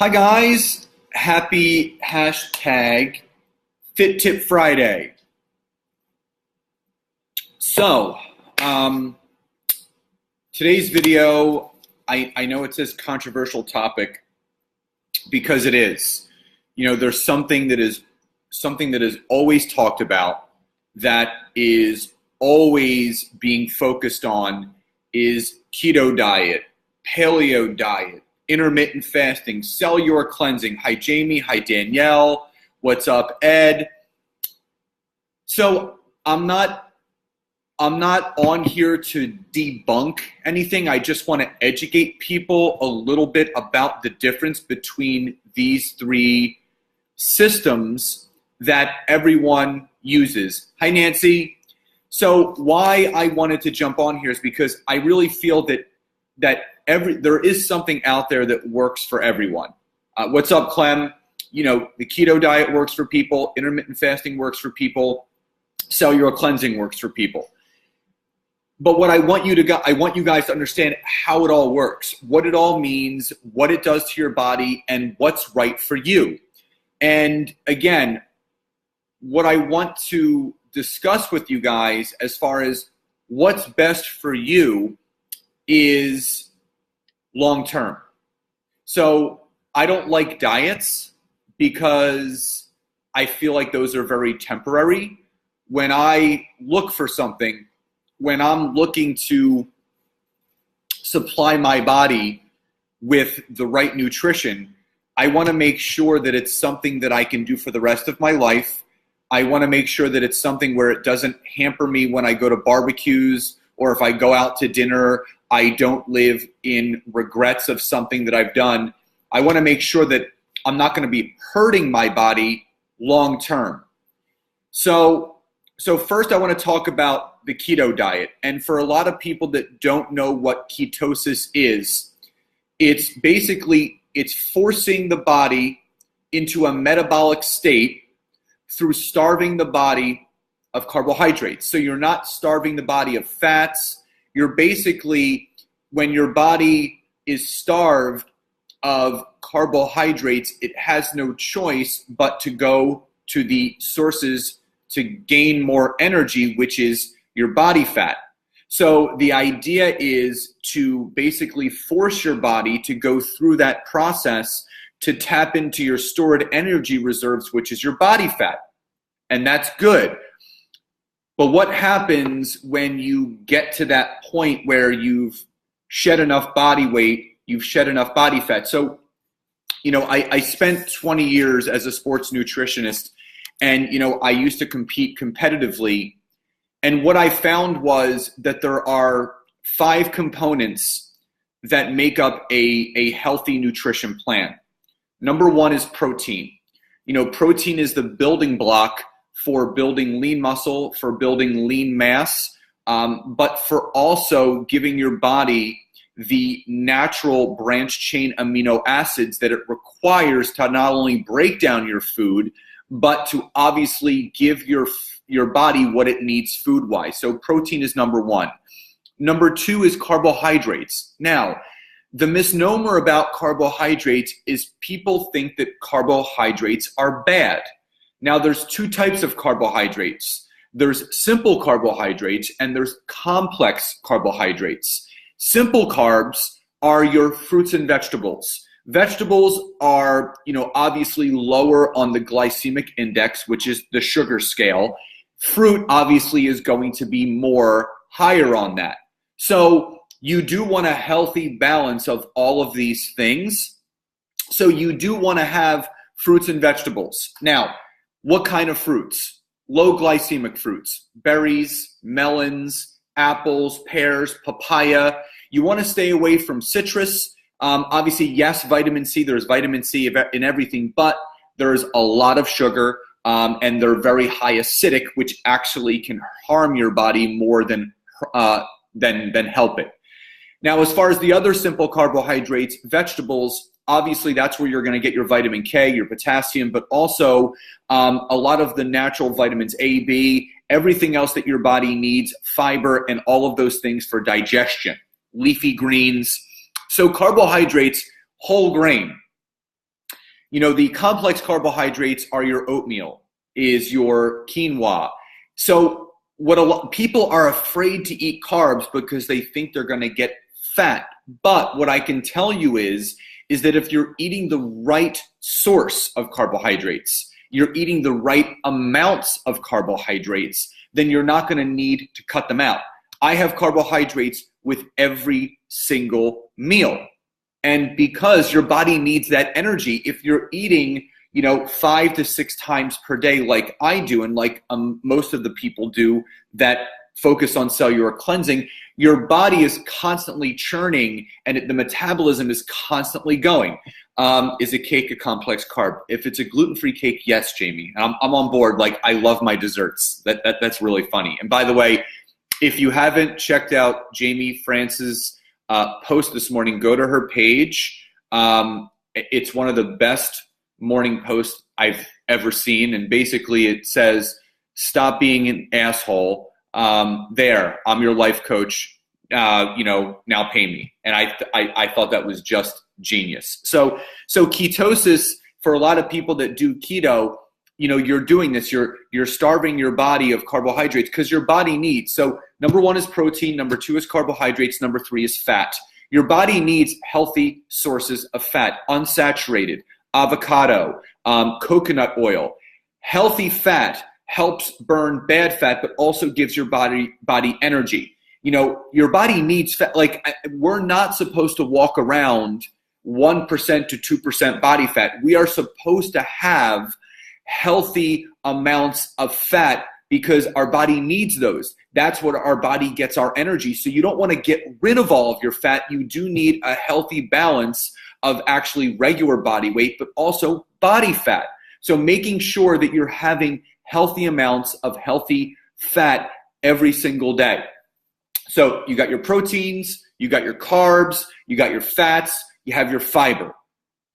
Hi guys, happy hashtag Fit Tip Friday. So, today's video, I know it says controversial topic because it is. You know, there's something that is always talked about, that is always being focused on, is keto diet, paleo diet, intermittent fasting, cellular cleansing. Hi Jamie, hi Danielle, what's up Ed? So I'm not on here to debunk anything. I just want to educate people a little bit about the difference between these three systems that everyone uses. Hi Nancy. So why I wanted to jump on here is because I really feel that there is something out there that works for everyone. What's up, Clem? You know, the keto diet works for people, intermittent fasting works for people, cellular cleansing works for people. But what I want you guys to understand how it all works, what it all means, what it does to your body, and what's right for you. And again, what I want to discuss with you guys as far as what's best for you is long term. So I don't like diets because I feel like those are very temporary. When I look for something, when I'm looking to supply my body with the right nutrition, I want to make sure that it's something that I can do for the rest of my life. I want to make sure that it's something where it doesn't hamper me when I go to barbecues, or if I go out to dinner, I don't live in regrets of something that I've done. I want to make sure that I'm not going to be hurting my body long term. So first I want to talk about the keto diet. And for a lot of people that don't know what ketosis is, it's forcing the body into a metabolic state through starving the body of carbohydrates. So you're not starving the body of fats. You're basically, when your body is starved of carbohydrates, it has no choice but to go to the sources to gain more energy, which is your body fat. So the idea is to basically force your body to go through that process to tap into your stored energy reserves, which is your body fat. And that's good. But what happens when you get to that point where you've shed enough body weight, you've shed enough body fat? So, you know, I spent 20 years as a sports nutritionist, and, you know, I used to compete competitively. And what I found was that there are 5 components that make up a healthy nutrition plan. Number 1 is protein. You know, protein is the building block for building lean muscle, for building lean mass, but for also giving your body the natural branch chain amino acids that it requires to not only break down your food, but to obviously give your body what it needs food-wise. So protein is number 1. Number 2 is carbohydrates. Now, the misnomer about carbohydrates is people think that carbohydrates are bad. Now, there's 2 types of carbohydrates. There's simple carbohydrates and there's complex carbohydrates. Simple carbs are your fruits and vegetables. Vegetables are, you know, obviously lower on the glycemic index, which is the sugar scale. Fruit obviously is going to be more higher on that. So you do want a healthy balance of all of these things. So you do want to have fruits and vegetables. Now, what kind of fruits? Low glycemic fruits, berries, melons, apples, pears, papaya. You want to stay away from citrus. Obviously, yes, vitamin C, there's vitamin C in everything, but there's a lot of sugar, and they're very high acidic, which actually can harm your body more than help it. Now, as far as the other simple carbohydrates, vegetables, obviously that's where you're going to get your vitamin K, your potassium, but also a lot of the natural vitamins A, B, everything else that your body needs, fiber, and all of those things for digestion, leafy greens. So carbohydrates, whole grain. The complex carbohydrates are your oatmeal, is your quinoa. So people are afraid to eat carbs because they think they're going to get fat. But what I can tell you is that if you're eating the right source of carbohydrates, you're eating the right amounts of carbohydrates, then you're not going to need to cut them out. I have carbohydrates with every single meal. And because your body needs that energy, if you're eating, 5 to 6 times per day like I do, and like most of the people do that focus on cellular cleansing, your body is constantly churning and the metabolism is constantly going. Is a cake a complex carb? If it's a gluten-free cake, yes, Jamie. I'm on board. Like, I love my desserts. That's really funny. And by the way, if you haven't checked out Jamie France's post this morning, go to her page. It's one of the best morning posts I've ever seen. And basically it says, stop being an asshole. There, I'm your life coach. Now pay me. And I thought that was just genius. So ketosis, for a lot of people that do keto, you're doing this, you're starving your body of carbohydrates because your body needs. So number 1 is protein, number 2 is carbohydrates, number 3 is fat. Your body needs healthy sources of fat, unsaturated, avocado, coconut oil. Healthy fat helps burn bad fat, but also gives your body energy. Your body needs fat. Like, we're not supposed to walk around 1% to 2% body fat. We are supposed to have healthy amounts of fat because our body needs those. That's what our body gets our energy. So you don't want to get rid of all of your fat. You do need a healthy balance of actually regular body weight, but also body fat. So making sure that you're having healthy amounts of healthy fat every single day. So you got your proteins, you got your carbs, you got your fats, you have your fiber.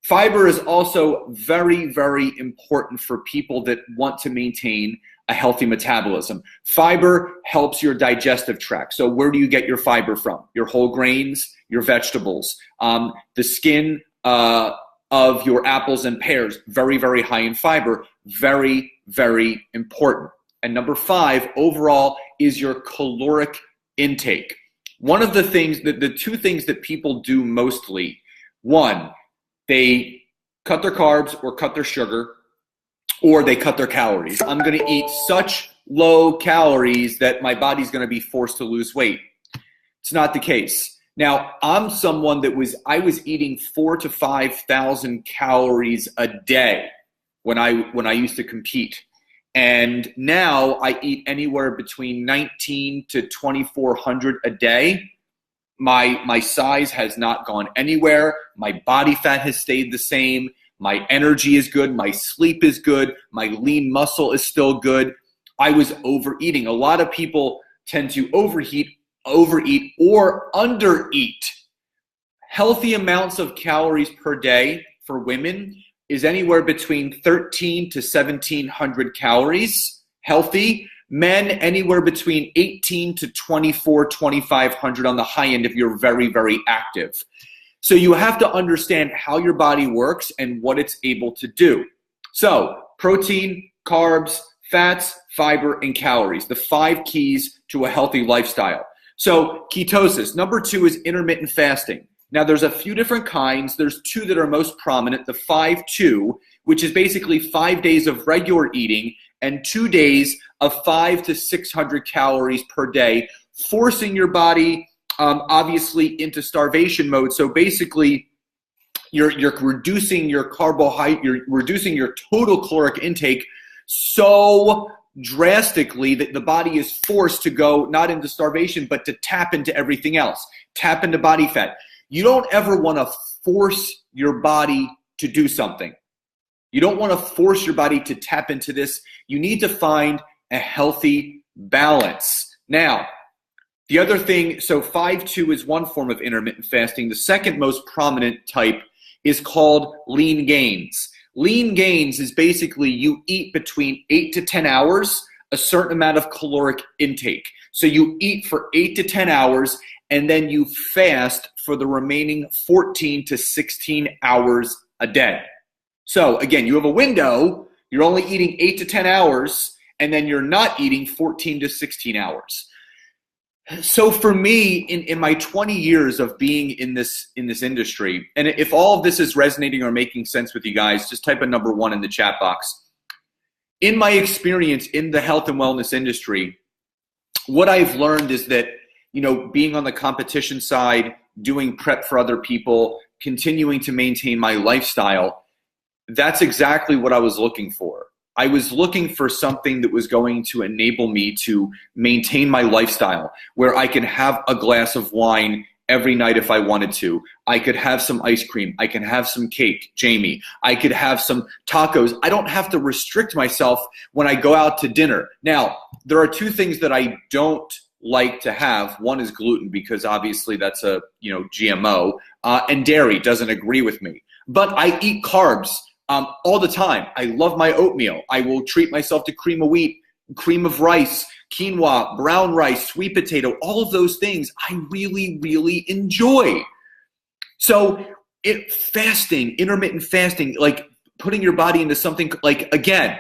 Fiber is also very, very important for people that want to maintain a healthy metabolism. Fiber helps your digestive tract. So where do you get your fiber from? Your whole grains, your vegetables, the skin of your apples and pears, very, very high in fiber, very, very important. And number 5, overall, is your caloric intake. One of the things, the 2 things that people do mostly, 1, they cut their carbs or cut their sugar, or they cut their calories. I'm going to eat such low calories that my body's going to be forced to lose weight. It's not the case. Now, I'm someone I was eating 4,000 to 5,000 calories a day when I used to compete. And now I eat anywhere between 19 to 2,400 a day. My size has not gone anywhere. My body fat has stayed the same. My energy is good. My sleep is good. My lean muscle is still good. I was overeating. A lot of people tend to overeat or undereat. Healthy amounts of calories per day for women is anywhere between 1,300 to 1,700 calories. Healthy. Men, anywhere between 18 to 2,500 on the high end if you're very, very active. So you have to understand how your body works and what it's able to do. So protein, carbs, fats, fiber, and calories, the 5 keys to a healthy lifestyle. So ketosis. Number 2 is intermittent fasting. Now there's a few different kinds. There's 2 that are most prominent, the 5-2, which is basically 5 days of regular eating and 2 days of 500 to 600 calories per day, forcing your body obviously into starvation mode. So basically you're reducing your carbohydrate, you're reducing your total caloric intake so drastically that the body is forced to go not into starvation, but to tap into everything else, tap into body fat. You don't ever want to force your body to do something. You don't want to force your body to tap into this. You need to find a healthy balance. Now, the other thing, so 5-2 is one form of intermittent fasting. The second most prominent type is called lean gains. Lean gains is basically you eat between 8 to 10 hours, a certain amount of caloric intake. So you eat for 8 to 10 hours, and then you fast for the remaining 14 to 16 hours a day. So again, you have a window, you're only eating 8 to 10 hours, and then you're not eating 14 to 16 hours. So for me, in my 20 years of being in this industry, and if all of this is resonating or making sense with you guys, just type a number 1 in the chat box. In my experience in the health and wellness industry, what I've learned is that, being on the competition side, doing prep for other people, continuing to maintain my lifestyle, that's exactly what I was looking for. I was looking for something that was going to enable me to maintain my lifestyle, where I could have a glass of wine every night if I wanted to. I could have some ice cream. I can have some cake, Jamie. I could have some tacos. I don't have to restrict myself when I go out to dinner. Now, there are 2 things that I don't like to have. One is gluten, because obviously that's a GMO, and dairy doesn't agree with me. But I eat carbs all the time. I love my oatmeal. I will treat myself to cream of wheat, cream of rice, quinoa, brown rice, sweet potato, all of those things I really, really enjoy. So fasting, intermittent fasting, like putting your body into something, like, again,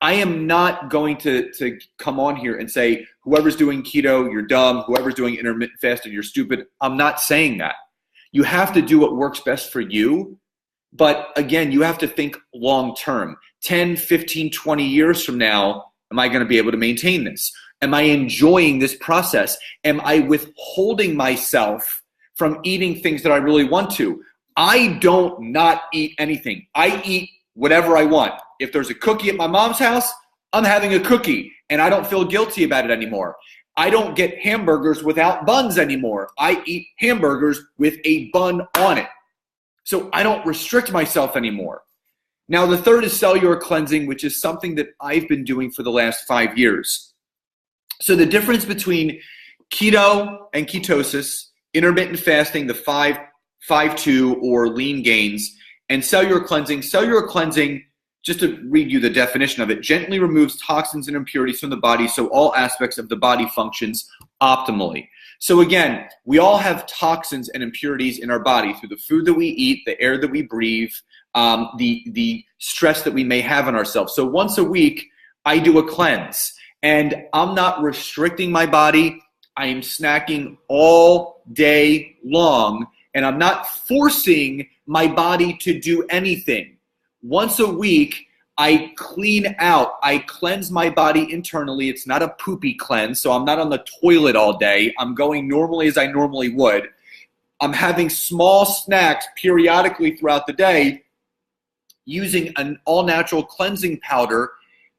I am not going to come on here and say, whoever's doing keto, you're dumb. Whoever's doing intermittent fasting, you're stupid. I'm not saying that. You have to do what works best for you. But again, you have to think long term. 10, 15, 20 years from now, am I going to be able to maintain this? Am I enjoying this process? Am I withholding myself from eating things that I really want to? I don't not eat anything. I eat whatever I want. If there's a cookie at my mom's house, I'm having a cookie, and I don't feel guilty about it anymore. I don't get hamburgers without buns anymore. I eat hamburgers with a bun on it. So I don't restrict myself anymore. Now, the third is cellular cleansing, which is something that I've been doing for the last 5 years. So the difference between keto and ketosis, intermittent fasting, the 5-2 or lean gains, and cellular cleansing. Cellular cleansing, just to read you the definition of it, gently removes toxins and impurities from the body so all aspects of the body functions optimally. So again, we all have toxins and impurities in our body through the food that we eat, the air that we breathe, the stress that we may have on ourselves. So once a week, I do a cleanse, and I'm not restricting my body. I am snacking all day long, and I'm not forcing my body to do anything. Once a week, I clean out, I cleanse my body internally. It's not a poopy cleanse, so I'm not on the toilet all day. I'm going normally as I normally would. I'm having small snacks periodically throughout the day using an all-natural cleansing powder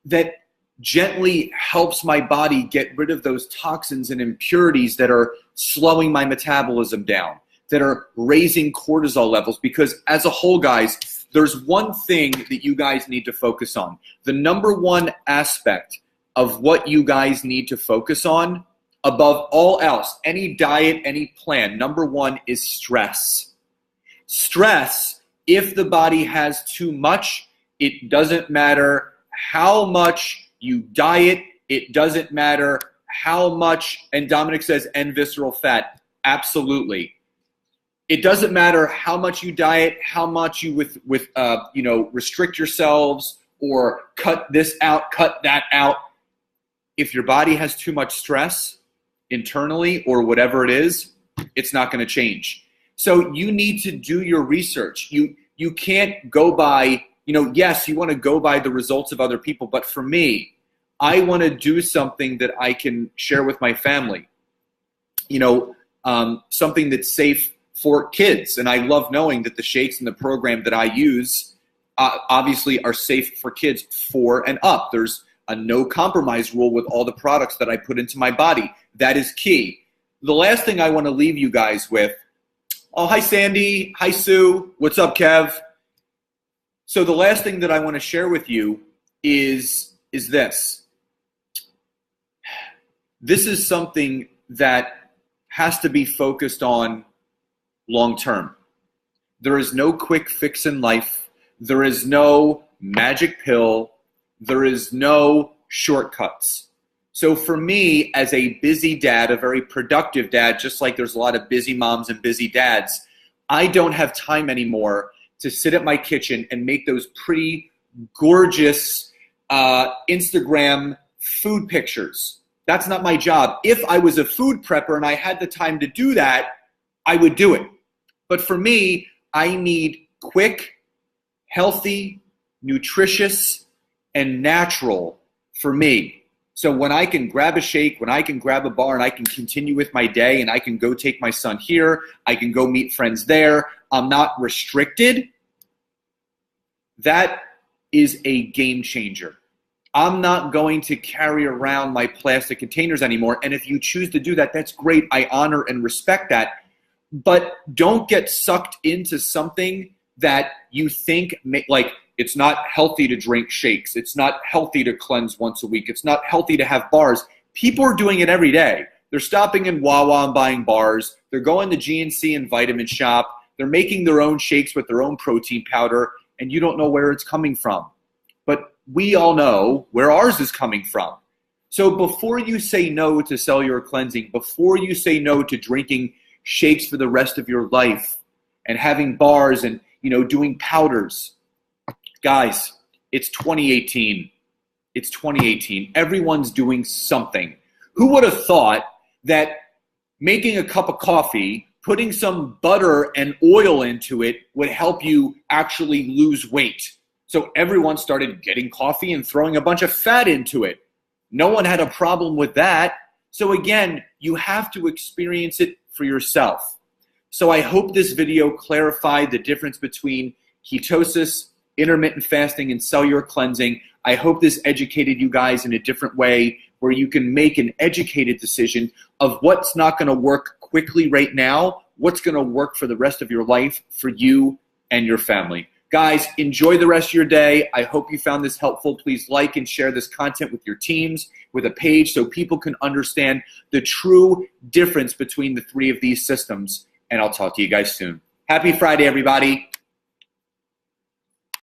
that gently helps my body get rid of those toxins and impurities that are slowing my metabolism down, that are raising cortisol levels. Because as a whole, guys, there's one thing that you guys need to focus on. The number one aspect of what you guys need to focus on above all else, any diet, any plan, number one is stress. Stress, if the body has too much, it doesn't matter how much you diet, it doesn't matter how much, and Dominic says, and visceral fat, absolutely. It doesn't matter how much you diet, how much you restrict yourselves or cut this out, cut that out. If your body has too much stress internally or whatever it is, it's not going to change. So you need to do your research. You can't go by, yes, you want to go by the results of other people, but for me, I want to do something that I can share with my family. Something that's safe for kids. And I love knowing that the shakes and the program that I use obviously are safe for kids 4 and up. There's a no compromise rule with all the products that I put into my body. That is key. The last thing I want to leave you guys with, oh, hi Sandy, hi Sue, what's up Kev? So the last thing that I want to share with you is this. This is something that has to be focused on long term. There is no quick fix in life. There is no magic pill. There is no shortcuts. So for me, as a busy dad, a very productive dad, just like there's a lot of busy moms and busy dads, I don't have time anymore to sit at my kitchen and make those pretty gorgeous Instagram food pictures. That's not my job. If I was a food prepper and I had the time to do that, I would do it. But for me, I need quick, healthy, nutritious, and natural for me. So when I can grab a shake, when I can grab a bar and I can continue with my day and I can go take my son here, I can go meet friends there, I'm not restricted, that is a game changer. I'm not going to carry around my plastic containers anymore. And if you choose to do that, that's great. I honor and respect that. But don't get sucked into something that you think, like, it's not healthy to drink shakes. It's not healthy to cleanse once a week. It's not healthy to have bars. People are doing it every day. They're stopping in Wawa and buying bars. They're going to GNC and Vitamin Shop. They're making their own shakes with their own protein powder, and you don't know where it's coming from. But we all know where ours is coming from. So before you say no to cellular cleansing, before you say no to drinking shakes for the rest of your life and having bars and, doing powders, guys, it's 2018. It's 2018. Everyone's doing something. Who would have thought that making a cup of coffee, putting some butter and oil into it would help you actually lose weight? So everyone started getting coffee and throwing a bunch of fat into it. No one had a problem with that. So again, you have to experience it for yourself. So I hope this video clarified the difference between ketosis, intermittent fasting, and cellular cleansing. I hope this educated you guys in a different way where you can make an educated decision of what's not going to work quickly right now, what's going to work for the rest of your life for you and your family. Guys, enjoy the rest of your day. I hope you found this helpful. Please like and share this content with your teams, with a page, so people can understand the true difference between the three of these systems. And I'll talk to you guys soon. Happy Friday, everybody.